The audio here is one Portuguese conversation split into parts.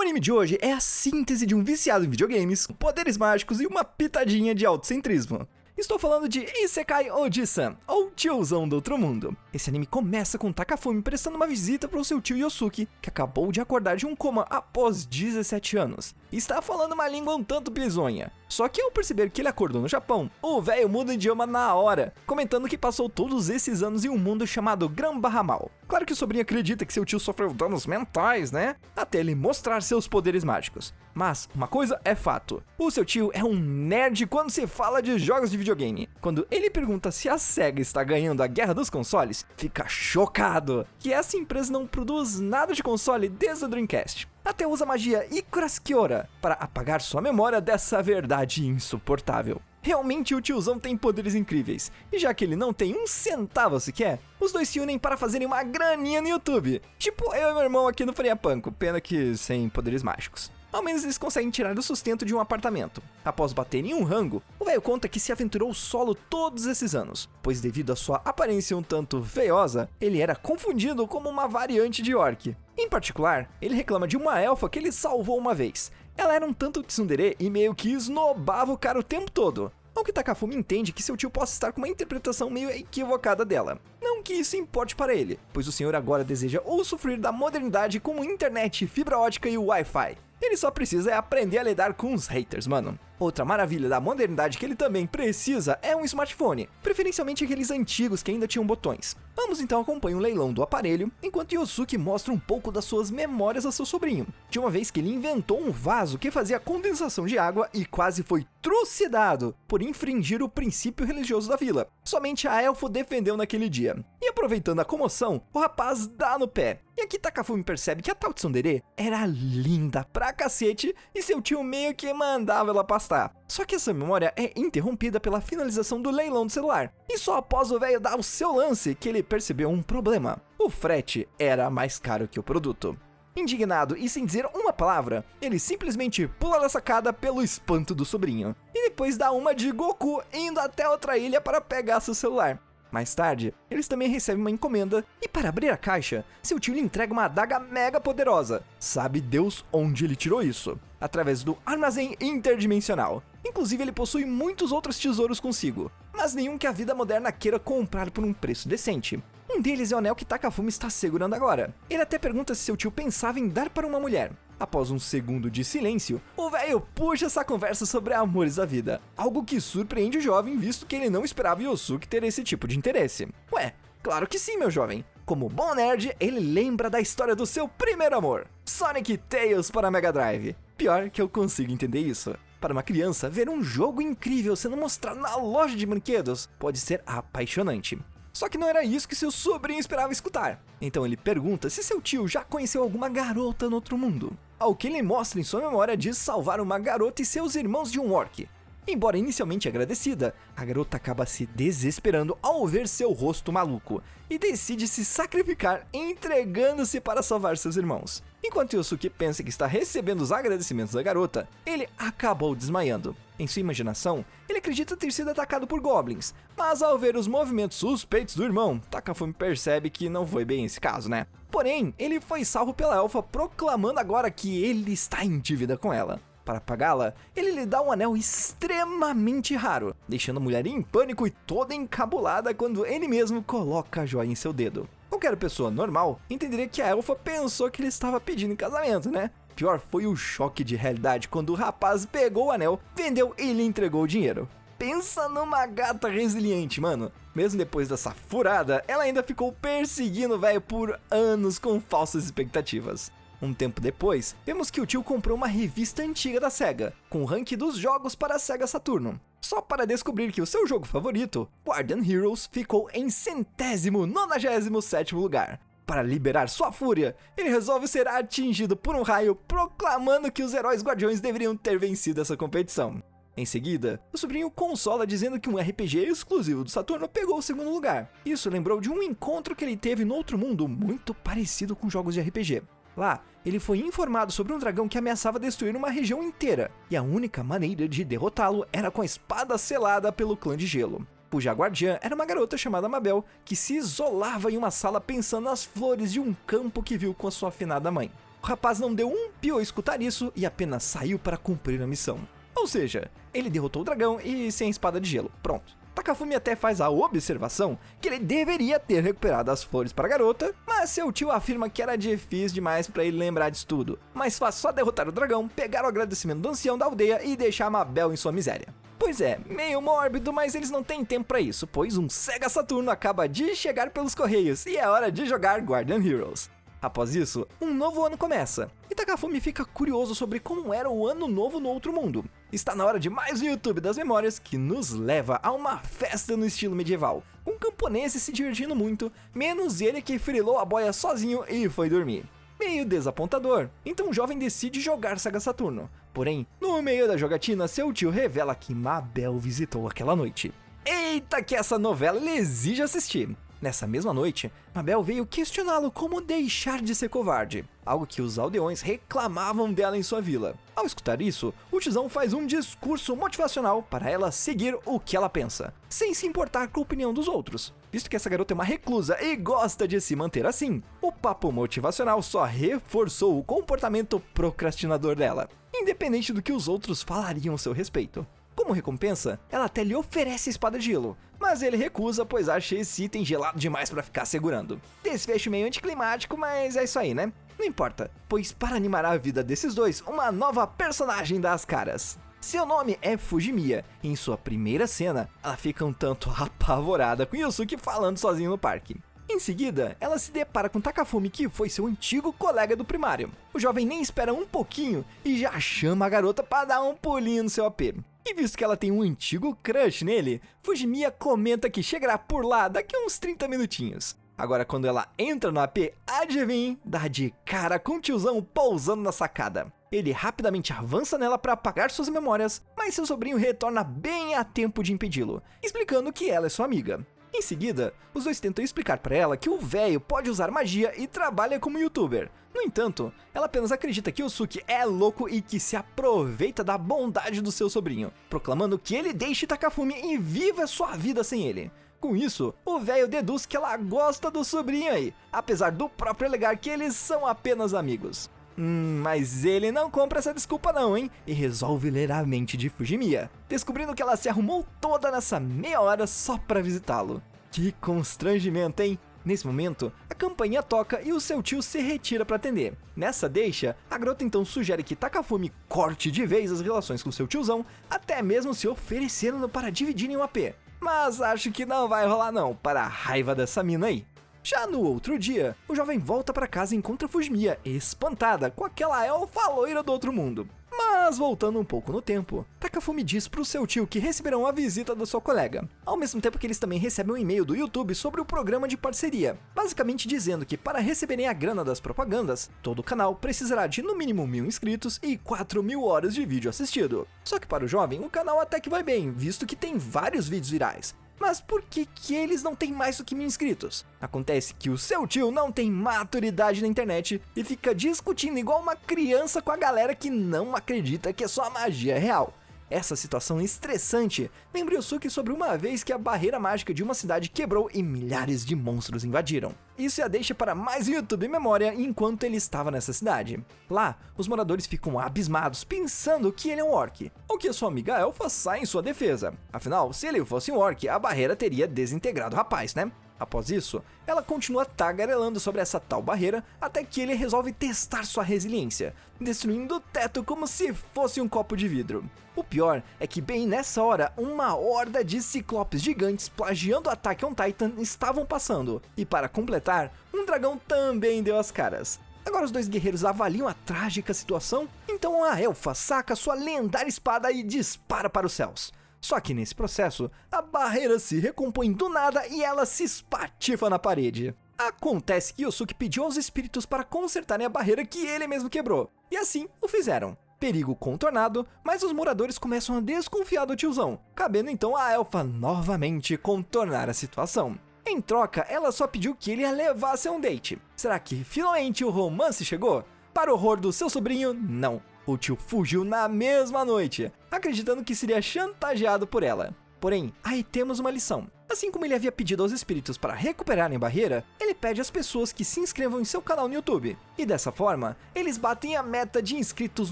anime de hoje é a síntese de um viciado em videogames, poderes mágicos e uma pitadinha de autocentrismo. Estou falando de Isekai Oji-san, ou Tiozão do Outro Mundo. Esse anime começa com Takafumi prestando uma visita para o seu tio Yosuke, que acabou de acordar de um coma após 17 anos. E está falando uma língua um tanto bizonha. Só que ao perceber que ele acordou no Japão, o velho muda o idioma na hora, comentando que passou todos esses anos em um mundo chamado Gran-Bahamau. Claro que o sobrinho acredita que seu tio sofreu danos mentais, né? Até ele mostrar seus poderes mágicos. Mas uma coisa é fato, o seu tio é um nerd quando se fala de jogos de videogame. Quando ele pergunta se a SEGA está ganhando a guerra dos consoles, fica chocado que essa empresa não produz nada de console desde o Dreamcast. Até usa a magia Ikuraskiora para apagar sua memória dessa verdade insuportável. Realmente o tiozão tem poderes incríveis, e já que ele não tem um centavo sequer, os dois se unem para fazerem uma graninha no YouTube. Tipo eu e meu irmão aqui no Faria Panko, pena que sem poderes mágicos. Ao menos eles conseguem tirar o sustento de um apartamento. Após baterem um rango, o velho conta que se aventurou solo todos esses anos, pois devido à sua aparência um tanto feiosa, ele era confundido como uma variante de orc. Em particular, ele reclama de uma elfa que ele salvou uma vez. Ela era um tanto tsundere e meio que esnobava o cara o tempo todo. Ao que Takafumi entende que seu tio possa estar com uma interpretação meio equivocada dela. Não que isso importe para ele, pois o senhor agora deseja usufruir da modernidade como internet, fibra ótica e Wi-Fi. Ele só precisa aprender a lidar com os haters, mano. Outra maravilha da modernidade que ele também precisa é um smartphone, preferencialmente aqueles antigos que ainda tinham botões. Ambos então acompanham o leilão do aparelho, enquanto Yosuke mostra um pouco das suas memórias a seu sobrinho, de uma vez que ele inventou um vaso que fazia condensação de água e quase foi trucidado por infringir o princípio religioso da vila. Somente a elfo defendeu naquele dia. E aproveitando a comoção, o rapaz dá no pé. E aqui Takafumi percebe que a tal tsundere era linda pra cacete e seu tio meio que mandava ela pastar. Só que essa memória é interrompida pela finalização do leilão do celular. E só após o velho dar o seu lance que ele percebeu um problema. O frete era mais caro que o produto. Indignado e sem dizer uma palavra, ele simplesmente pula da sacada pelo espanto do sobrinho. E depois dá uma de Goku indo até outra ilha para pegar seu celular. Mais tarde, eles também recebem uma encomenda e para abrir a caixa, seu tio lhe entrega uma adaga mega poderosa. Sabe Deus onde ele tirou isso? Através do armazém interdimensional. Inclusive ele possui muitos outros tesouros consigo, mas nenhum que a vida moderna queira comprar por um preço decente. Um deles é o anel que Takafumi está segurando agora. Ele até pergunta se seu tio pensava em dar para uma mulher. Após um segundo de silêncio, o velho puxa essa conversa sobre amores da vida. Algo que surpreende o jovem, visto que ele não esperava Yosuke ter esse tipo de interesse. Ué, claro que sim, meu jovem. Como bom nerd, ele lembra da história do seu primeiro amor, Sonic Tails para Mega Drive. Pior que eu consigo entender isso. Para uma criança, ver um jogo incrível sendo mostrado na loja de brinquedos pode ser apaixonante. Só que não era isso que seu sobrinho esperava escutar. Então ele pergunta se seu tio já conheceu alguma garota no outro mundo. Ao que ele mostra em sua memória de salvar uma garota e seus irmãos de um orc. Embora inicialmente agradecida, a garota acaba se desesperando ao ver seu rosto maluco e decide se sacrificar entregando-se para salvar seus irmãos. Enquanto Yosuke pensa que está recebendo os agradecimentos da garota, ele acabou desmaiando. Em sua imaginação, ele acredita ter sido atacado por goblins, mas ao ver os movimentos suspeitos do irmão, Takafumi percebe que não foi bem esse caso, né? Porém, ele foi salvo pela elfa proclamando agora que ele está em dívida com ela. Para pagá-la, ele lhe dá um anel extremamente raro, deixando a mulher em pânico e toda encabulada quando ele mesmo coloca a joia em seu dedo. Qualquer pessoa normal entenderia que a elfa pensou que ele estava pedindo em casamento, né? Pior foi o choque de realidade quando o rapaz pegou o anel, vendeu e lhe entregou o dinheiro. Pensa numa gata resiliente, mano. Mesmo depois dessa furada, ela ainda ficou perseguindo o velho por anos com falsas expectativas. Um tempo depois, vemos que o tio comprou uma revista antiga da SEGA, com o ranking dos jogos para a SEGA Saturno. Só para descobrir que o seu jogo favorito, Guardian Heroes, ficou em 197º lugar. Para liberar sua fúria, ele resolve ser atingido por um raio, proclamando que os heróis guardiões deveriam ter vencido essa competição. Em seguida, o sobrinho consola dizendo que um RPG exclusivo do Saturno pegou o segundo lugar. Isso lembrou de um encontro que ele teve no outro mundo muito parecido com jogos de RPG. Lá, ele foi informado sobre um dragão que ameaçava destruir uma região inteira, e a única maneira de derrotá-lo era com a espada selada pelo clã de gelo. cuja guardiã era uma garota chamada Mabel, que se isolava em uma sala pensando nas flores de um campo que viu com a sua afinada mãe. O rapaz não deu um pio ao escutar isso e apenas saiu para cumprir a missão. Ou seja, ele derrotou o dragão e sem a espada de gelo, pronto. Takafumi até faz a observação que ele deveria ter recuperado as flores para a garota, mas seu tio afirma que era difícil demais para ele lembrar disso tudo. Mais fácil só derrotar o dragão, pegar o agradecimento do ancião da aldeia e deixar Mabel em sua miséria. Pois é, meio mórbido, mas eles não têm tempo para isso, pois um Sega Saturno acaba de chegar pelos correios e é hora de jogar Guardian Heroes. Após isso, um novo ano começa, e Takafumi fica curioso sobre como era o ano novo no outro mundo. Está na hora de mais um YouTube das memórias que nos leva a uma festa no estilo medieval, com camponeses se divertindo muito, menos ele que frilou a boia sozinho e foi dormir. Meio desapontador, então o jovem decide jogar Sega Saturno. Porém, no meio da jogatina, seu tio revela que Mabel visitou aquela noite. Eita que essa novela ele exige assistir! Nessa mesma noite, Mabel veio questioná-lo como deixar de ser covarde, algo que os aldeões reclamavam dela em sua vila. Ao escutar isso, o tiozão faz um discurso motivacional para ela seguir o que ela pensa, sem se importar com a opinião dos outros. Visto que essa garota é uma reclusa e gosta de se manter assim, o papo motivacional só reforçou o comportamento procrastinador dela, independente do que os outros falariam a seu respeito. Como recompensa, ela até lhe oferece a espada de gelo, mas ele recusa pois acha esse item gelado demais pra ficar segurando. Desfecho meio anticlimático, mas é isso aí, né? Não importa, pois para animar a vida desses dois, uma nova personagem dá as caras. Seu nome é Fujimiya, e em sua primeira cena, ela fica um tanto apavorada com Yusuke falando sozinho no parque. Em seguida, ela se depara com Takafumi, que foi seu antigo colega do primário. O jovem nem espera um pouquinho e já chama a garota para dar um pulinho no seu AP. E visto que ela tem um antigo crush nele, Fujimiya comenta que chegará por lá daqui a uns 30 minutinhos. Agora quando ela entra no AP, adivinhe, dá de cara com o tiozão pousando na sacada. Ele rapidamente avança nela para apagar suas memórias, mas seu sobrinho retorna bem a tempo de impedi-lo, explicando que ela é sua amiga. Em seguida, os dois tentam explicar para ela que o velho pode usar magia e trabalha como youtuber. No entanto, ela apenas acredita que Yusuke é louco e que se aproveita da bondade do seu sobrinho, proclamando que ele deixe Takafumi e viva sua vida sem ele. Com isso, o velho deduz que ela gosta do sobrinho aí, apesar do próprio alegar que eles são apenas amigos. Mas ele não compra essa desculpa não, hein? E resolve ler a mente de Fujimiya, descobrindo que ela se arrumou toda nessa meia hora só pra visitá-lo. Que constrangimento, hein? Nesse momento, a campainha toca e o seu tio se retira para atender. Nessa deixa, a garota então sugere que Takafumi corte de vez as relações com seu tiozão, até mesmo se oferecendo para dividirem o AP. Mas acho que não vai rolar não, para a raiva dessa mina aí. Já no outro dia, o jovem volta para casa e encontra Fujimiya, espantada com aquela elfa loira do outro mundo. Mas voltando um pouco no tempo, Takafumi diz pro seu tio que receberão a visita da sua colega, ao mesmo tempo que eles também recebem um e-mail do YouTube sobre o programa de parceria, basicamente dizendo que para receberem a grana das propagandas, todo o canal precisará de no mínimo 1000 inscritos e 4000 horas de vídeo assistido. Só que para o jovem, o canal até que vai bem, visto que tem vários vídeos virais. Mas por que eles não têm mais do que 1000 inscritos? Acontece que o seu tio não tem maturidade na internet e fica discutindo igual uma criança com a galera que não acredita que só a magia é real. Essa situação estressante lembra Yusuke sobre uma vez que a barreira mágica de uma cidade quebrou e milhares de monstros invadiram. Isso a deixa para mais YouTube memória enquanto ele estava nessa cidade. Lá, os moradores ficam abismados pensando que ele é um orc, ou que a sua amiga elfa sai em sua defesa. Afinal, se ele fosse um orc, a barreira teria desintegrado o rapaz, né? Após isso, ela continua tagarelando sobre essa tal barreira até que ele resolve testar sua resiliência, destruindo o teto como se fosse um copo de vidro. O pior é que bem nessa hora, uma horda de ciclopes gigantes plagiando o Attack on Titan estavam passando, e para completar, um dragão também deu as caras. Agora os dois guerreiros avaliam a trágica situação, então a elfa saca sua lendária espada e dispara para os céus. Só que nesse processo, a barreira se recompõe do nada e ela se espatifa na parede. Acontece que Yusuke pediu aos espíritos para consertarem a barreira que ele mesmo quebrou, e assim o fizeram. Perigo contornado, mas os moradores começam a desconfiar do tiozão, cabendo então a elfa novamente contornar a situação. Em troca, ela só pediu que ele a levasse a um date. Será que finalmente o romance chegou? Para o horror do seu sobrinho, não. O tio fugiu na mesma noite, acreditando que seria chantageado por ela. Porém, aí temos uma lição. Assim como ele havia pedido aos espíritos para recuperarem a barreira, ele pede às pessoas que se inscrevam em seu canal no YouTube. E dessa forma, eles batem a meta de inscritos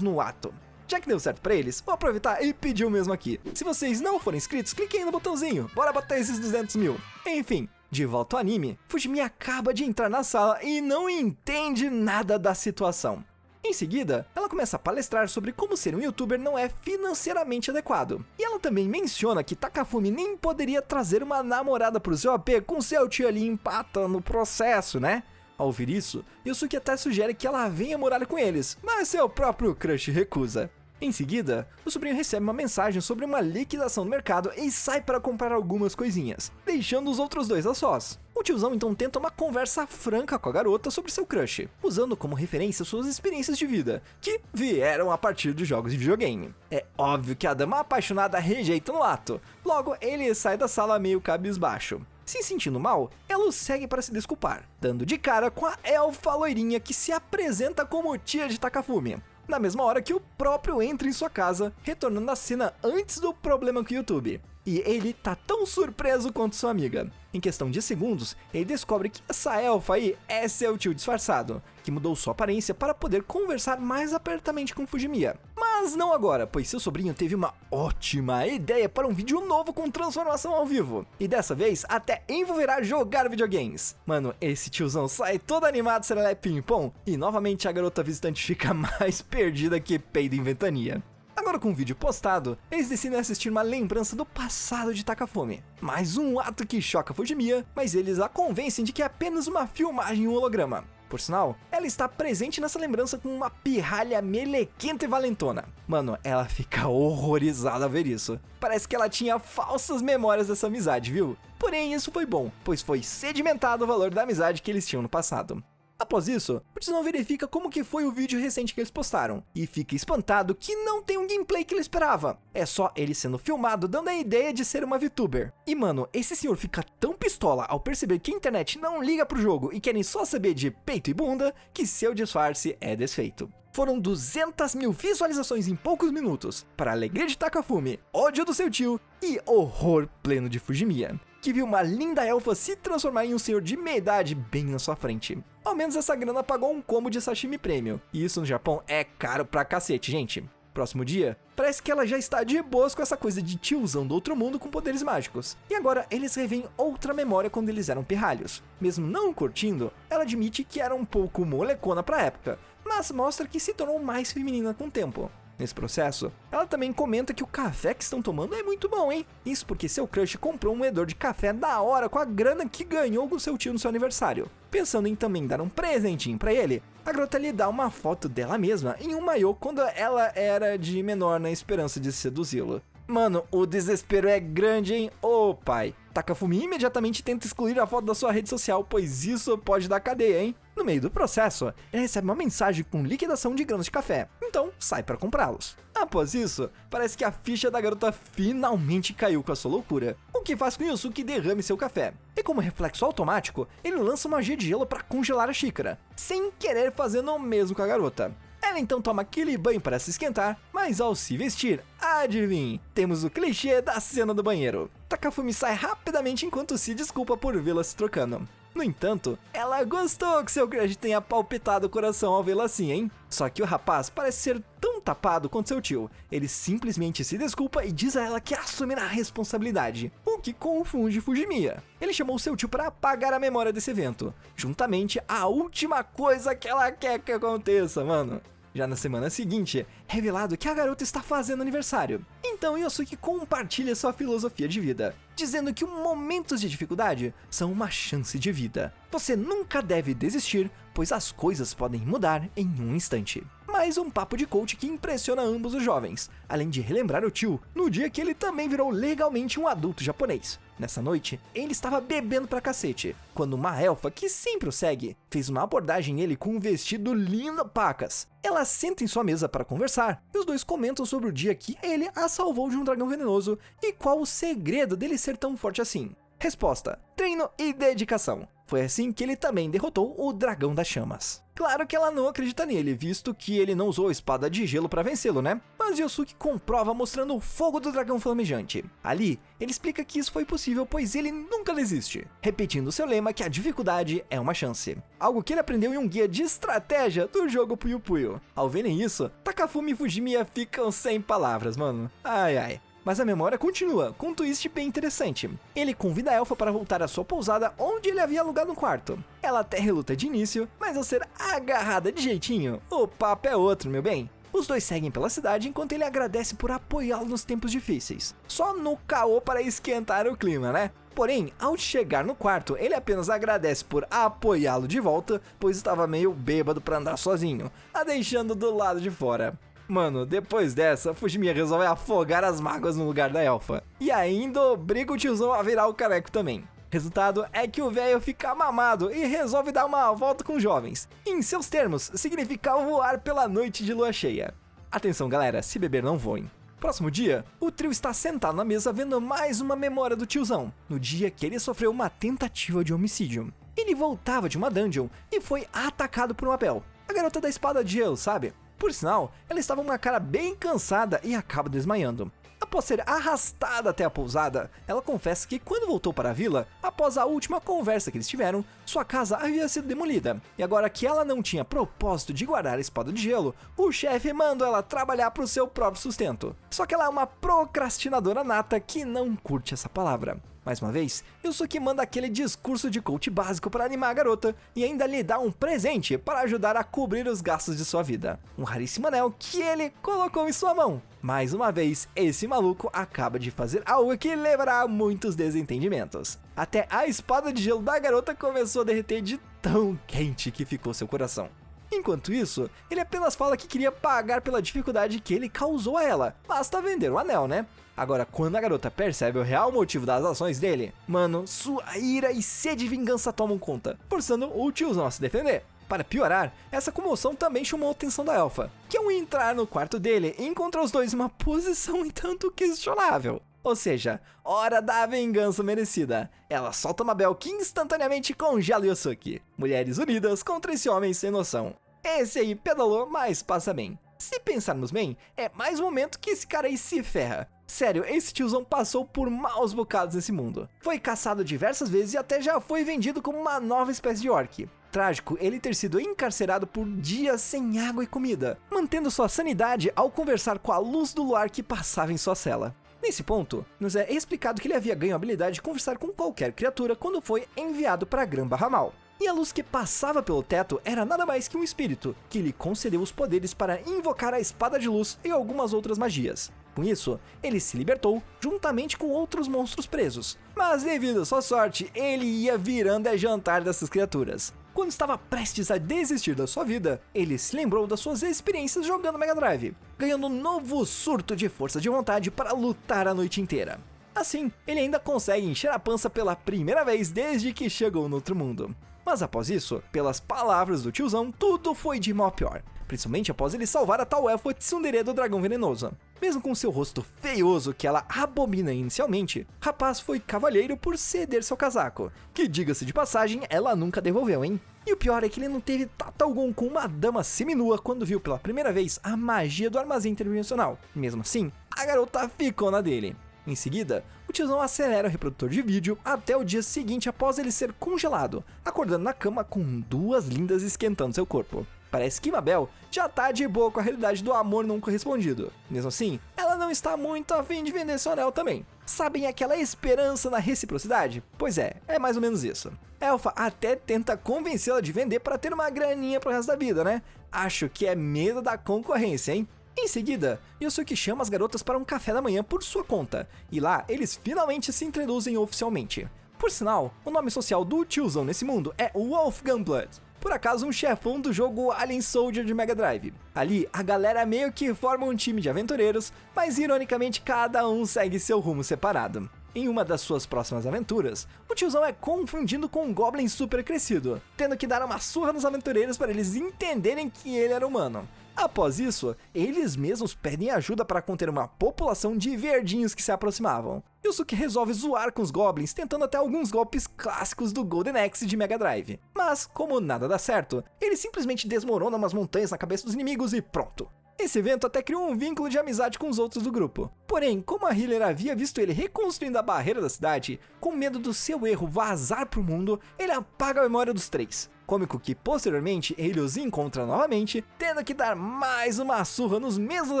no ato. Já que deu certo pra eles, vou aproveitar e pedir o mesmo aqui. Se vocês não forem inscritos, cliquem aí no botãozinho. Bora bater esses 200 mil. Enfim, de volta ao anime, Fujimi acaba de entrar na sala e não entende nada da situação. Em seguida, ela começa a palestrar sobre como ser um youtuber não é financeiramente adequado. E ela também menciona que Takafumi nem poderia trazer uma namorada pro seu AP com seu tio ali empata no processo, né? Ao ouvir isso, Yosuke até sugere que ela venha morar com eles, mas seu próprio crush recusa. Em seguida, o sobrinho recebe uma mensagem sobre uma liquidação no mercado e sai para comprar algumas coisinhas, deixando os outros dois a sós. O tiozão então tenta uma conversa franca com a garota sobre seu crush, usando como referência suas experiências de vida, que vieram a partir de jogos de videogame. É óbvio que a dama apaixonada rejeita no ato, logo ele sai da sala meio cabisbaixo. Se sentindo mal, ela o segue para se desculpar, dando de cara com a elfa loirinha que se apresenta como tia de Takafumi. Na mesma hora que o próprio entra em sua casa, retornando à cena antes do problema com o YouTube. E ele tá tão surpreso quanto sua amiga. Em questão de segundos, ele descobre que essa elfa aí é seu tio disfarçado, que mudou sua aparência para poder conversar mais apertamente com Fujimiya. Mas não agora, pois seu sobrinho teve uma ótima ideia para um vídeo novo com transformação ao vivo. E dessa vez, até envolverá jogar videogames. Mano, esse tiozão sai todo animado, será ping-pong, e novamente a garota visitante fica mais perdida que peido em ventania. Agora com o vídeo postado, eles decidem assistir uma lembrança do passado de Takafumi. Mais um ato que choca Fujimiya, mas eles a convencem de que é apenas uma filmagem em um holograma. Por sinal, ela está presente nessa lembrança com uma pirralha melequenta e valentona. Mano, ela fica horrorizada a ver isso. Parece que ela tinha falsas memórias dessa amizade, viu? Porém, isso foi bom, pois foi sedimentado o valor da amizade que eles tinham no passado. Após isso, o tiozão verifica como que foi o vídeo recente que eles postaram, e fica espantado que não tem um gameplay que ele esperava. É só ele sendo filmado dando a ideia de ser uma VTuber. E mano, esse senhor fica tão pistola ao perceber que a internet não liga pro jogo e querem só saber de peito e bunda, que seu disfarce é desfeito. Foram 200 mil visualizações em poucos minutos, para a alegria de Takafumi, ódio do seu tio e horror pleno de Fujimiya, que viu uma linda elfa se transformar em um senhor de meia idade bem na sua frente. Ao menos essa grana pagou um combo de sashimi prêmio, e isso no Japão é caro pra cacete, gente. Próximo dia, parece que ela já está de boas com essa coisa de tiozão do outro mundo com poderes mágicos. E agora eles revêem outra memória quando eles eram pirralhos. Mesmo não curtindo, ela admite que era um pouco molecona pra época, mas mostra que se tornou mais feminina com o tempo. Nesse processo, ela também comenta que o café que estão tomando é muito bom, hein? Isso porque seu crush comprou um moedor de café da hora com a grana que ganhou com seu tio no seu aniversário. Pensando em também dar um presentinho pra ele, a garota lhe dá uma foto dela mesma em um maiô quando ela era de menor na esperança de seduzi-lo. Mano, o desespero é grande, hein? Ô pai, Takafumi imediatamente tenta excluir a foto da sua rede social, pois isso pode dar cadeia, hein? No meio do processo, ele recebe uma mensagem com liquidação de grãos de café, então sai para comprá-los. Após isso, parece que a ficha da garota finalmente caiu com a sua loucura, o que faz com que Yosuke derrame seu café. E como reflexo automático, ele lança uma magia de gelo para congelar a xícara, sem querer fazendo o mesmo com a garota. Ela então toma aquele banho para se esquentar, mas ao se vestir, adivinhe, temos o clichê da cena do banheiro. Takafumi sai rapidamente enquanto se desculpa por vê-la se trocando. No entanto, ela gostou que seu crush tenha palpitado o coração ao vê-la assim, hein? Só que o rapaz parece ser tão tapado quanto seu tio. Ele simplesmente se desculpa e diz a ela que assumirá a responsabilidade, o que confunde Fujimiya. Ele chamou seu tio para apagar a memória desse evento, juntamente a última coisa que ela quer que aconteça, mano. Já na semana seguinte, é revelado que a garota está fazendo aniversário. Então Yosuke compartilha sua filosofia de vida, dizendo que momentos de dificuldade são uma chance de vida. Você nunca deve desistir, pois as coisas podem mudar em um instante. Mais um papo de coach que impressiona ambos os jovens, além de relembrar o tio no dia que ele também virou legalmente um adulto japonês. Nessa noite, ele estava bebendo pra cacete, quando uma elfa que sempre o segue, fez uma abordagem nele com um vestido lindo pacas. Ela senta em sua mesa para conversar, e os dois comentam sobre o dia que ele a salvou de um dragão venenoso, e qual o segredo dele ser tão forte assim. Resposta: treino e dedicação. Foi assim que ele também derrotou o Dragão das Chamas. Claro que ela não acredita nele, visto que ele não usou a espada de gelo para vencê-lo, né? Mas Yosuke comprova mostrando o fogo do dragão flamejante. Ali, ele explica que isso foi possível pois ele nunca desiste, repetindo seu lema que a dificuldade é uma chance. Algo que ele aprendeu em um guia de estratégia do jogo Puyo Puyo. Ao verem isso, Takafumi e Fujimiya ficam sem palavras, mano. Ai ai. Mas a memória continua, com um twist bem interessante. Ele convida a elfa para voltar à sua pousada onde ele havia alugado um quarto. Ela até reluta de início, mas ao ser agarrada de jeitinho, o papo é outro, meu bem. Os dois seguem pela cidade enquanto ele agradece por apoiá-lo nos tempos difíceis. Só no caô para esquentar o clima, né? Porém, ao chegar no quarto, ele apenas agradece por apoiá-lo de volta, pois estava meio bêbado para andar sozinho, a deixando do lado de fora. Mano, depois dessa, Fujimiya resolve afogar as mágoas no lugar da elfa. E ainda obriga o tiozão a virar o caneco também. Resultado é que o velho fica mamado e resolve dar uma volta com os jovens. Em seus termos, significa voar pela noite de lua cheia. Atenção galera, se beber não voem. Próximo dia, o trio está sentado na mesa vendo mais uma memória do tiozão, no dia que ele sofreu uma tentativa de homicídio. Ele voltava de uma dungeon e foi atacado por uma Belle, a garota da espada de gelo, sabe? Por sinal, ela estava com uma cara bem cansada e acaba desmaiando. Após ser arrastada até a pousada, ela confessa que quando voltou para a vila, após a última conversa que eles tiveram, sua casa havia sido demolida. E agora que ela não tinha propósito de guardar a espada de gelo, o chefe mandou ela trabalhar para o seu próprio sustento. Só que ela é uma procrastinadora nata que não curte essa palavra. Mais uma vez, Yosuke manda aquele discurso de coach básico para animar a garota e ainda lhe dá um presente para ajudar a cobrir os gastos de sua vida. Um raríssimo anel que ele colocou em sua mão. Mais uma vez, esse maluco acaba de fazer algo que levará a muitos desentendimentos. Até a espada de gelo da garota começou a derreter de tão quente que ficou seu coração. Enquanto isso, ele apenas fala que queria pagar pela dificuldade que ele causou a ela. Basta vender o anel, né? Agora, quando a garota percebe o real motivo das ações dele, mano, sua ira e sede de vingança tomam conta, forçando o tiozão a se defender. Para piorar, essa comoção também chamou a atenção da elfa, que ao entrar no quarto dele, encontra os dois em uma posição um tanto questionável. Ou seja, hora da vingança merecida. Ela solta uma Belle que instantaneamente congela Yosuke. Mulheres unidas contra esse homem sem noção. Esse aí pedalou, mas passa bem. Se pensarmos bem, é mais um momento que esse cara aí se ferra. Sério, esse tiozão passou por maus bocados nesse mundo. Foi caçado diversas vezes e até já foi vendido como uma nova espécie de orc. Trágico ele ter sido encarcerado por dias sem água e comida, mantendo sua sanidade ao conversar com a luz do luar que passava em sua cela. Nesse ponto, nos é explicado que ele havia ganho a habilidade de conversar com qualquer criatura quando foi enviado para Gran Bahammal. E a luz que passava pelo teto era nada mais que um espírito, que lhe concedeu os poderes para invocar a espada de luz e algumas outras magias. Com isso, ele se libertou juntamente com outros monstros presos. Mas devido à sua sorte, ele ia virando a jantar dessas criaturas. Quando estava prestes a desistir da sua vida, ele se lembrou das suas experiências jogando Mega Drive, ganhando um novo surto de força de vontade para lutar a noite inteira. Assim, ele ainda consegue encher a pança pela primeira vez desde que chegou no outro mundo. Mas após isso, pelas palavras do tiozão, tudo foi de mal a pior. Principalmente após ele salvar a tal elfa tsundere do dragão venenoso. Mesmo com seu rosto feioso que ela abomina inicialmente, rapaz foi cavalheiro por ceder seu casaco, que diga-se de passagem, ela nunca devolveu, hein? E o pior é que ele não teve tato algum com uma dama seminua quando viu pela primeira vez a magia do armazém interdimensional. Mesmo assim, a garota ficou na dele. Em seguida, o tiozão acelera o reprodutor de vídeo até o dia seguinte após ele ser congelado, acordando na cama com duas lindas esquentando seu corpo. Parece que Mabel já tá de boa com a realidade do amor não correspondido. Mesmo assim, ela não está muito a fim de vender seu anel também. Sabem aquela esperança na reciprocidade? Pois é mais ou menos isso. Elfa até tenta convencê-la de vender para ter uma graninha pro resto da vida, né? Acho que é medo da concorrência, hein? Em seguida, Yosuke chama as garotas para um café da manhã por sua conta, e lá eles finalmente se introduzem oficialmente. Por sinal, o nome social do tiozão nesse mundo é Wolf Gunblood, por acaso um chefão do jogo Alien Soldier de Mega Drive. Ali, a galera meio que forma um time de aventureiros, mas ironicamente cada um segue seu rumo separado. Em uma das suas próximas aventuras, o tiozão é confundido com um Goblin super crescido, tendo que dar uma surra nos aventureiros para eles entenderem que ele era humano. Após isso, eles mesmos pedem ajuda para conter uma população de verdinhos que se aproximavam. Yusuke resolve zoar com os Goblins, tentando até alguns golpes clássicos do Golden Axe de Mega Drive. Mas, como nada dá certo, ele simplesmente desmorona umas montanhas na cabeça dos inimigos e pronto. Esse evento até criou um vínculo de amizade com os outros do grupo. Porém, como a Healer havia visto ele reconstruindo a barreira da cidade, com medo do seu erro vazar pro mundo, ele apaga a memória dos três. Cômico que, posteriormente, ele os encontra novamente, tendo que dar mais uma surra nos mesmos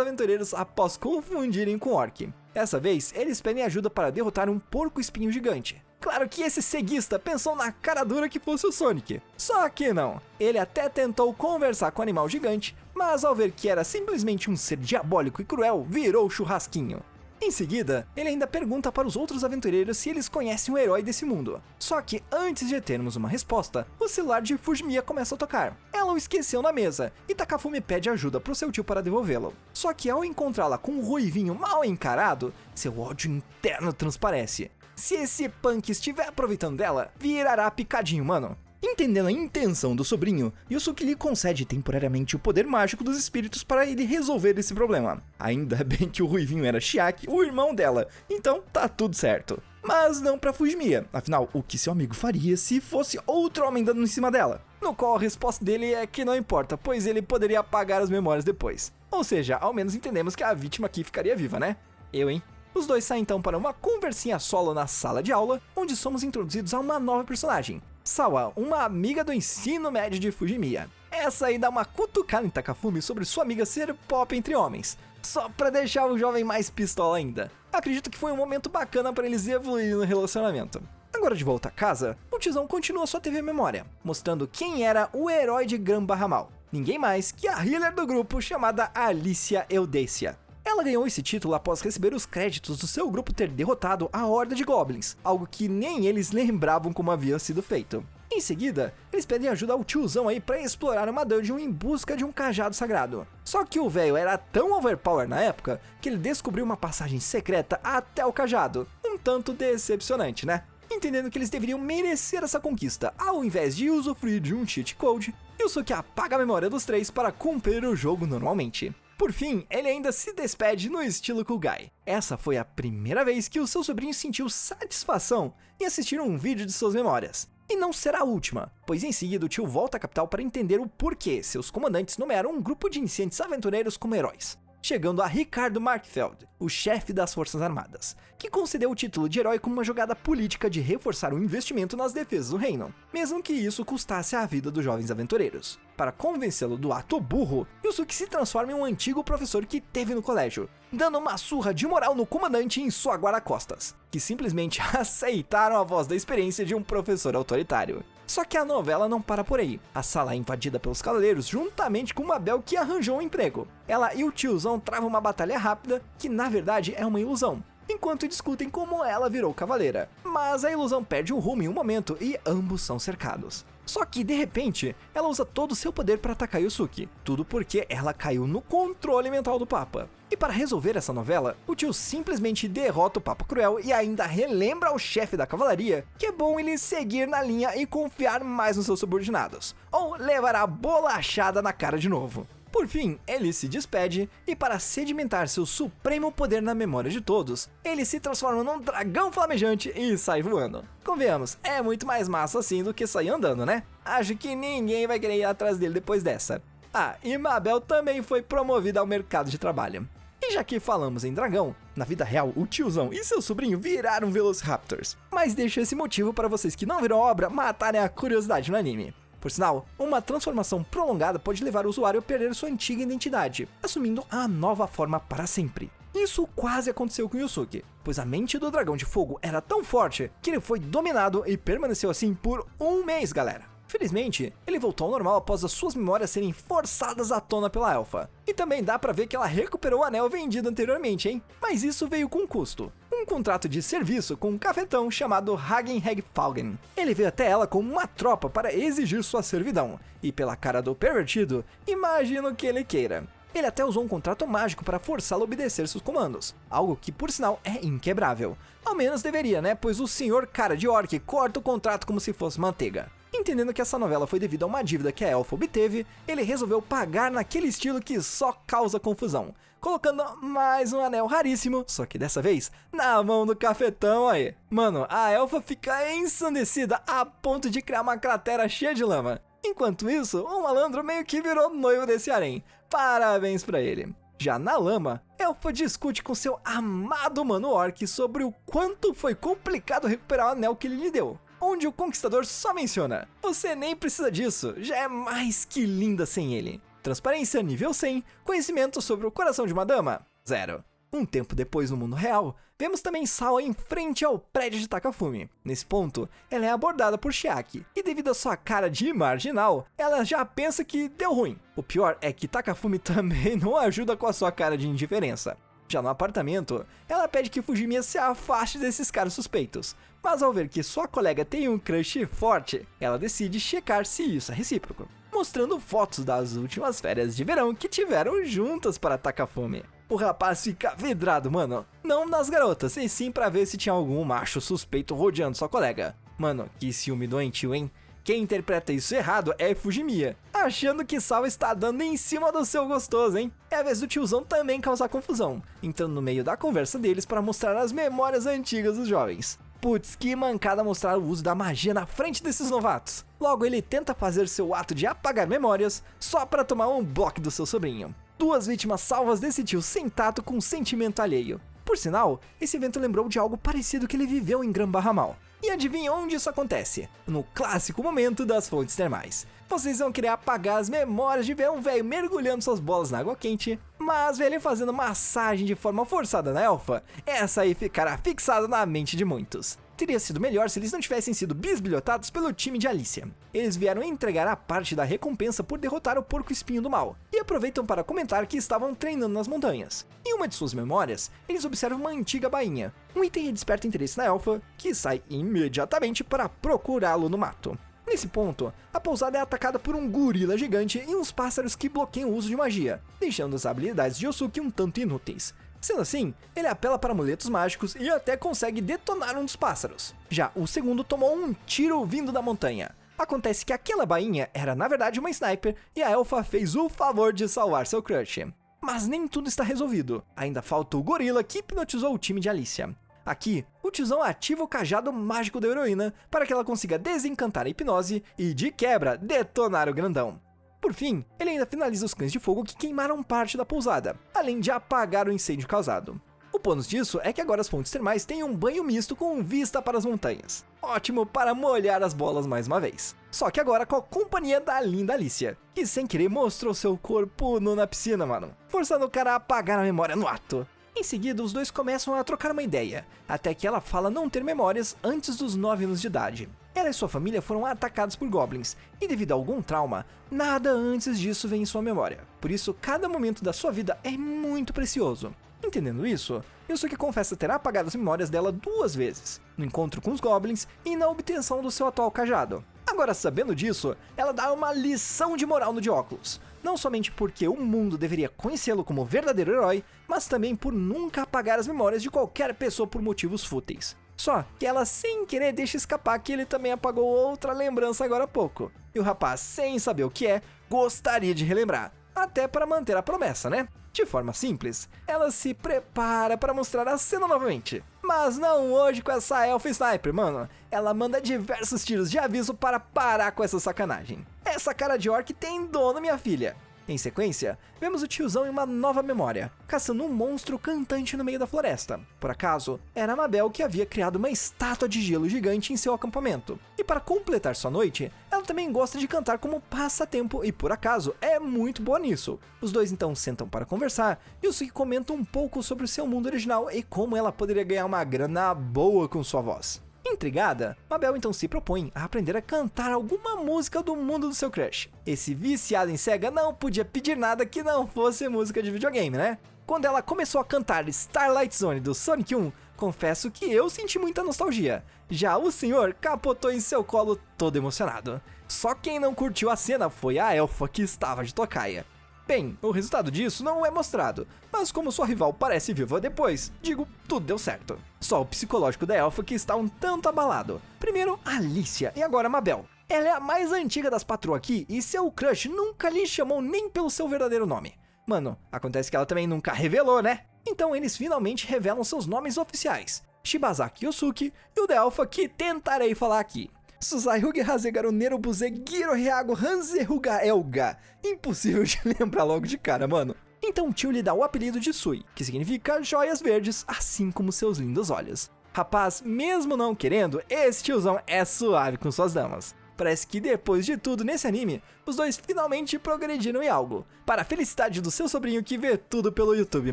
aventureiros após confundirem com Orc. Dessa vez, eles pedem ajuda para derrotar um porco-espinho gigante. Claro que esse ceguista pensou na cara dura que fosse o Sonic. Só que não. Ele até tentou conversar com o animal gigante, mas ao ver que era simplesmente um ser diabólico e cruel, virou churrasquinho. Em seguida, ele ainda pergunta para os outros aventureiros se eles conhecem o herói desse mundo. Só que antes de termos uma resposta, o celular de Fujimiya começa a tocar. Ela o esqueceu na mesa, e Takafumi pede ajuda pro seu tio para devolvê-lo. Só que ao encontrá-la com um ruivinho mal encarado, seu ódio interno transparece. Se esse punk estiver aproveitando dela, virará picadinho, mano. Entendendo a intenção do sobrinho, Yusuke lhe concede temporariamente o poder mágico dos espíritos para ele resolver esse problema. Ainda bem que o ruivinho era Chiaki, o irmão dela, então tá tudo certo. Mas não pra Fujimiya, afinal, o que seu amigo faria se fosse outro homem dando em cima dela? No qual a resposta dele é que não importa, pois ele poderia apagar as memórias depois. Ou seja, ao menos entendemos que a vítima aqui ficaria viva, né? Eu, hein? Os dois saem então para uma conversinha solo na sala de aula, onde somos introduzidos a uma nova personagem. Sawa, uma amiga do ensino médio de Fujimiya. Essa aí dá uma cutucada em Takafumi sobre sua amiga ser pop entre homens, só pra deixar o jovem mais pistola ainda. Acredito que foi um momento bacana para eles evoluírem no relacionamento. Agora de volta a casa, o tiozão continua sua TV memória, mostrando quem era o herói de Granbahamal. Ninguém mais que a healer do grupo chamada Alicia Eudécia. Ela ganhou esse título após receber os créditos do seu grupo ter derrotado a Horda de Goblins, algo que nem eles lembravam como havia sido feito. Em seguida, eles pedem ajuda ao tiozão aí para explorar uma dungeon em busca de um cajado sagrado. Só que o velho era tão overpower na época, que ele descobriu uma passagem secreta até o cajado. Um tanto decepcionante, né? Entendendo que eles deveriam merecer essa conquista, ao invés de usufruir de um cheat code, Yusuke apaga a memória dos três para cumprir o jogo normalmente. Por fim, ele ainda se despede no estilo Kugai. Essa foi a primeira vez que o seu sobrinho sentiu satisfação em assistir um vídeo de suas memórias. E não será a última, pois em seguida o tio volta à capital para entender o porquê seus comandantes nomearam um grupo de iniciantes aventureiros como heróis. Chegando a Ricardo Markfeld, o chefe das Forças Armadas, que concedeu o título de herói como uma jogada política de reforçar o investimento nas defesas do reino, mesmo que isso custasse a vida dos jovens aventureiros. Para convencê-lo do ato burro, Yusuke se transforma em um antigo professor que teve no colégio, dando uma surra de moral no comandante e em sua guarda-costas, que simplesmente aceitaram a voz da experiência de um professor autoritário. Só que a novela não para por aí. A sala é invadida pelos cavaleiros juntamente com uma Bel que arranjou um emprego. Ela e o tiozão travam uma batalha rápida, que na verdade é uma ilusão, enquanto discutem como ela virou cavaleira. Mas a ilusão perde o rumo em um momento e ambos são cercados. Só que, de repente, ela usa todo o seu poder para atacar Yusuke. Tudo porque ela caiu no controle mental do Papa. E para resolver essa novela, o tio simplesmente derrota o Papa Cruel e ainda relembra ao chefe da cavalaria que é bom ele seguir na linha e confiar mais nos seus subordinados, ou levará bolachada na cara de novo. Por fim, ele se despede e para sedimentar seu supremo poder na memória de todos, ele se transforma num dragão flamejante e sai voando. Convenhamos, é muito mais massa assim do que sair andando, né? Acho que ninguém vai querer ir atrás dele depois dessa. Ah, e Mabel também foi promovida ao mercado de trabalho. E já que falamos em dragão, na vida real, o tiozão e seu sobrinho viraram Velociraptors. Mas deixo esse motivo para vocês que não viram a obra matarem a curiosidade no anime. Por sinal, uma transformação prolongada pode levar o usuário a perder sua antiga identidade, assumindo a nova forma para sempre. Isso quase aconteceu com Yusuke, pois a mente do dragão de fogo era tão forte que ele foi dominado e permaneceu assim por um mês, galera. Felizmente, ele voltou ao normal após as suas memórias serem forçadas à tona pela elfa. E também dá pra ver que ela recuperou o anel vendido anteriormente, hein? Mas isso veio com custo. Um contrato de serviço com um cafetão chamado Hagen Hegfalgen. Ele veio até ela com uma tropa para exigir sua servidão. E pela cara do pervertido, imagino que ele queira. Ele até usou um contrato mágico para forçá-lo a obedecer seus comandos, algo que por sinal é inquebrável. Ao menos deveria, né? Pois o senhor cara de orc corta o contrato como se fosse manteiga. Em Entendendo que essa novela foi devido a uma dívida que a elfa obteve, ele resolveu pagar naquele estilo que só causa confusão, colocando mais um anel raríssimo, só que dessa vez, na mão do cafetão aí. Mano, a elfa fica ensandecida a ponto de criar uma cratera cheia de lama. Enquanto isso, o malandro meio que virou noivo desse harém. Parabéns pra ele. Já na lama, Elfa discute com seu amado mano orc sobre o quanto foi complicado recuperar o anel que ele lhe deu. Onde o conquistador só menciona: você nem precisa disso, já é mais que linda sem ele. Transparência nível 100, conhecimento sobre o coração de uma dama, 0. Um tempo depois no mundo real, vemos também Sawa em frente ao prédio de Takafumi. Nesse ponto, ela é abordada por Chiaki, e devido à sua cara de marginal, ela já pensa que deu ruim. O pior é que Takafumi também não ajuda com a sua cara de indiferença. Já no apartamento, ela pede que Fujimiya se afaste desses caras suspeitos, mas ao ver que sua colega tem um crush forte, ela decide checar se isso é recíproco, mostrando fotos das últimas férias de verão que tiveram juntas para Takafumi. O rapaz fica vidrado, mano, não nas garotas, e sim pra ver se tinha algum macho suspeito rodeando sua colega. Mano, que ciúme doentio, hein? Quem interpreta isso errado é Fujimiya, achando que Sawa está dando em cima do seu gostoso, hein? É a vez do tiozão também causar confusão, entrando no meio da conversa deles para mostrar as memórias antigas dos jovens. Putz, que mancada mostrar o uso da magia na frente desses novatos. Logo ele tenta fazer seu ato de apagar memórias só para tomar um bloco do seu sobrinho. Duas vítimas salvas desse tio sem tato com sentimento alheio. Por sinal, esse evento lembrou de algo parecido que ele viveu em Granbarramal. E adivinha onde isso acontece? No clássico momento das fontes termais. Vocês vão querer apagar as memórias de ver um velho mergulhando suas bolas na água quente, mas ver ele fazendo massagem de forma forçada na elfa, essa aí ficará fixada na mente de muitos. Teria sido melhor se eles não tivessem sido bisbilhotados pelo time de Alicia. Eles vieram entregar a parte da recompensa por derrotar o porco espinho do mal, e aproveitam para comentar que estavam treinando nas montanhas. Em uma de suas memórias, eles observam uma antiga bainha, um item que desperta interesse na elfa, que sai imediatamente para procurá-lo no mato. Nesse ponto, a pousada é atacada por um gorila gigante e uns pássaros que bloqueiam o uso de magia, deixando as habilidades de Yosuke um tanto inúteis. Sendo assim, ele apela para amuletos mágicos e até consegue detonar um dos pássaros. Já o segundo tomou um tiro vindo da montanha. Acontece que aquela bainha era na verdade uma sniper e a elfa fez o favor de salvar seu crush. Mas nem tudo está resolvido, ainda falta o gorila que hipnotizou o time de Alicia. Aqui, o tiozão ativa o cajado mágico da heroína para que ela consiga desencantar a hipnose e, de quebra, detonar o grandão. Por fim, ele ainda finaliza os cães de fogo que queimaram parte da pousada, além de apagar o incêndio causado. O bônus disso é que agora as fontes termais têm um banho misto com vista para as montanhas. Ótimo para molhar as bolas mais uma vez. Só que agora com a companhia da linda Alicia, que sem querer mostrou seu corpo nu na piscina, mano, forçando o cara a apagar a memória no ato. Em seguida, os dois começam a trocar uma ideia, até que ela fala não ter memórias antes dos 9 anos de idade. Ela e sua família foram atacados por goblins, e devido a algum trauma, nada antes disso vem em sua memória. Por isso, cada momento da sua vida é muito precioso. Entendendo isso, Yosuke confessa ter apagado as memórias dela 2 vezes, no encontro com os goblins e na obtenção do seu atual cajado. Agora, sabendo disso, ela dá uma lição de moral no Dióculos, não somente porque o mundo deveria conhecê-lo como verdadeiro herói, mas também por nunca apagar as memórias de qualquer pessoa por motivos fúteis. Só que ela sem querer deixa escapar que ele também apagou outra lembrança agora há pouco, e o rapaz, sem saber o que é, gostaria de relembrar, até para manter a promessa, né? De forma simples, ela se prepara para mostrar a cena novamente. Mas não hoje com essa elfa sniper, mano. Ela manda diversos tiros de aviso para parar com essa sacanagem. Essa cara de orc tem dono, minha filha. Em sequência, vemos o tiozão em uma nova memória, caçando um monstro cantante no meio da floresta. Por acaso, era a Mabel que havia criado uma estátua de gelo gigante em seu acampamento. E para completar sua noite, ela também gosta de cantar como passatempo e por acaso é muito boa nisso. Os dois então sentam para conversar e o Yusuke comenta um pouco sobre o seu mundo original e como ela poderia ganhar uma grana boa com sua voz. Intrigada, Mabel então se propõe a aprender a cantar alguma música do mundo do seu crush. Esse viciado em SEGA não podia pedir nada que não fosse música de videogame, né? Quando ela começou a cantar Starlight Zone do Sonic 1, confesso que eu senti muita nostalgia. Já o senhor capotou em seu colo todo emocionado. Só quem não curtiu a cena foi a elfa que estava de tocaia. Bem, o resultado disso não é mostrado, mas como sua rival parece viva depois, digo, tudo deu certo. Só o psicológico da elfa que está um tanto abalado. Primeiro Alicia e agora Mabel. Ela é a mais antiga das patroas aqui e seu crush nunca lhe chamou nem pelo seu verdadeiro nome. Mano, acontece que ela também nunca revelou, né? Então eles finalmente revelam seus nomes oficiais. Shibazaki Yosuke e o da Alpha que tentarei falar aqui. Suzai-Ruge Hasegaru Nerobuze Giro Reago Hanse-Ruga Elga. Impossível de lembrar logo de cara, mano. Então o tio lhe dá o apelido de Sui, que significa joias verdes, assim como seus lindos olhos. Rapaz, mesmo não querendo, esse tiozão é suave com suas damas. Parece que depois de tudo nesse anime, os dois finalmente progrediram em algo, para a felicidade do seu sobrinho que vê tudo pelo YouTube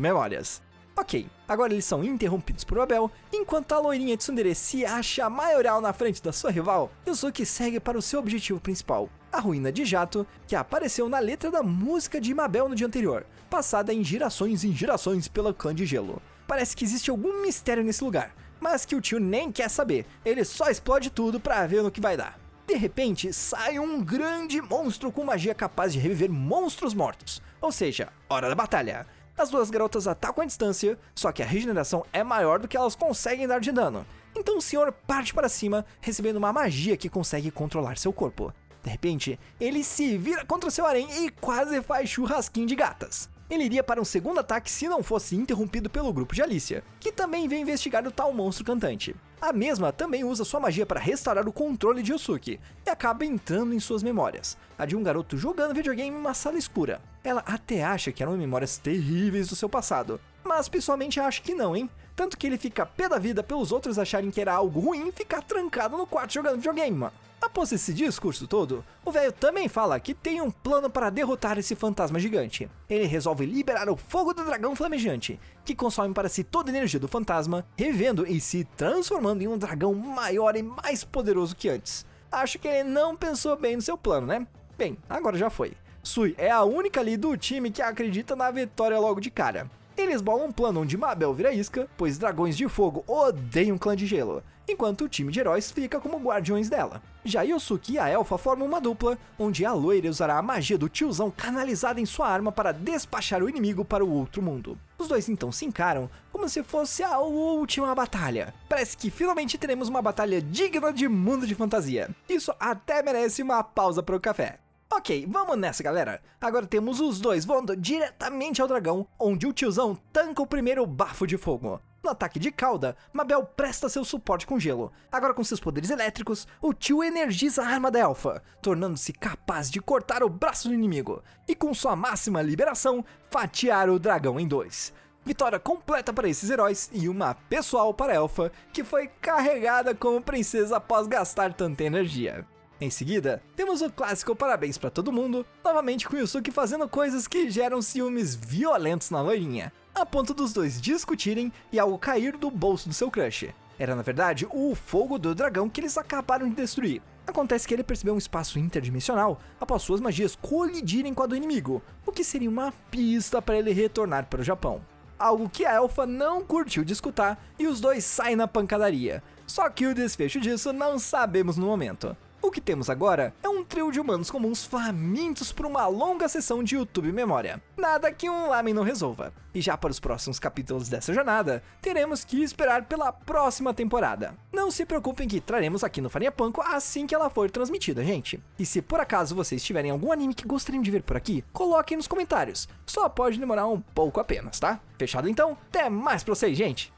Memórias. Ok, agora eles são interrompidos por Mabel, enquanto a loirinha Tsundere se acha maioral na frente da sua rival, Yusuke segue para o seu objetivo principal, a ruína de Jato, que apareceu na letra da música de Mabel no dia anterior, passada em gerações pelo clã de gelo. Parece que existe algum mistério nesse lugar, mas que o tio nem quer saber, ele só explode tudo pra ver no que vai dar. De repente, sai um grande monstro com magia capaz de reviver monstros mortos, ou seja, hora da batalha. As duas garotas atacam à distância, só que a regeneração é maior do que elas conseguem dar de dano. Então o senhor parte para cima, recebendo uma magia que consegue controlar seu corpo. De repente, ele se vira contra seu harém e quase faz churrasquinho de gatas. Ele iria para um segundo ataque se não fosse interrompido pelo grupo de Alicia, que também vem investigar o tal monstro cantante. A mesma também usa sua magia para restaurar o controle de Yusuke, e acaba entrando em suas memórias, a de um garoto jogando videogame em uma sala escura. Ela até acha que eram memórias terríveis do seu passado, mas pessoalmente acha que não, hein? Tanto que ele fica pé da vida pelos outros acharem que era algo ruim ficar trancado no quarto jogando videogame, mano. Após esse discurso todo, o velho também fala que tem um plano para derrotar esse fantasma gigante. Ele resolve liberar o fogo do dragão flamejante, que consome para si toda a energia do fantasma, revivendo e se transformando em um dragão maior e mais poderoso que antes. Acho que ele não pensou bem no seu plano, né? Bem, agora já foi. Sui é a única ali do time que acredita na vitória logo de cara. Eles bolam um plano onde Mabel vira isca, pois dragões de fogo odeiam o clã de gelo, enquanto o time de heróis fica como guardiões dela. Já Yusuke e a Elfa formam uma dupla, onde a loira usará a magia do tiozão canalizada em sua arma para despachar o inimigo para o outro mundo. Os dois então se encaram como se fosse a última batalha. Parece que finalmente teremos uma batalha digna de mundo de fantasia. Isso até merece uma pausa para o café. Ok, vamos nessa, galera. Agora temos os dois voando diretamente ao dragão, onde o tiozão tanca o primeiro bafo de fogo. No ataque de cauda, Mabel presta seu suporte com gelo. Agora com seus poderes elétricos, o tio energiza a arma da Elfa, tornando-se capaz de cortar o braço do inimigo, e com sua máxima liberação, fatiar o dragão em dois. Vitória completa para esses heróis e uma pessoal para a Elfa, que foi carregada como princesa após gastar tanta energia. Em seguida, temos o clássico parabéns pra todo mundo, novamente com Yusuke fazendo coisas que geram ciúmes violentos na loirinha, a ponto dos dois discutirem e algo cair do bolso do seu crush. Era na verdade o fogo do dragão que eles acabaram de destruir. Acontece que ele percebeu um espaço interdimensional após suas magias colidirem com a do inimigo, o que seria uma pista para ele retornar para o Japão. Algo que a Elfa não curtiu de escutar e os dois saem na pancadaria, só que o desfecho disso não sabemos no momento. O que temos agora é um trio de humanos comuns famintos por uma longa sessão de YouTube Memória. Nada que um lamen não resolva. E já para os próximos capítulos dessa jornada, teremos que esperar pela próxima temporada. Não se preocupem que traremos aqui no Farinha Panko assim que ela for transmitida, gente. E se por acaso vocês tiverem algum anime que gostariam de ver por aqui, coloquem nos comentários. Só pode demorar um pouco apenas, tá? Fechado então? Até mais pra vocês, gente!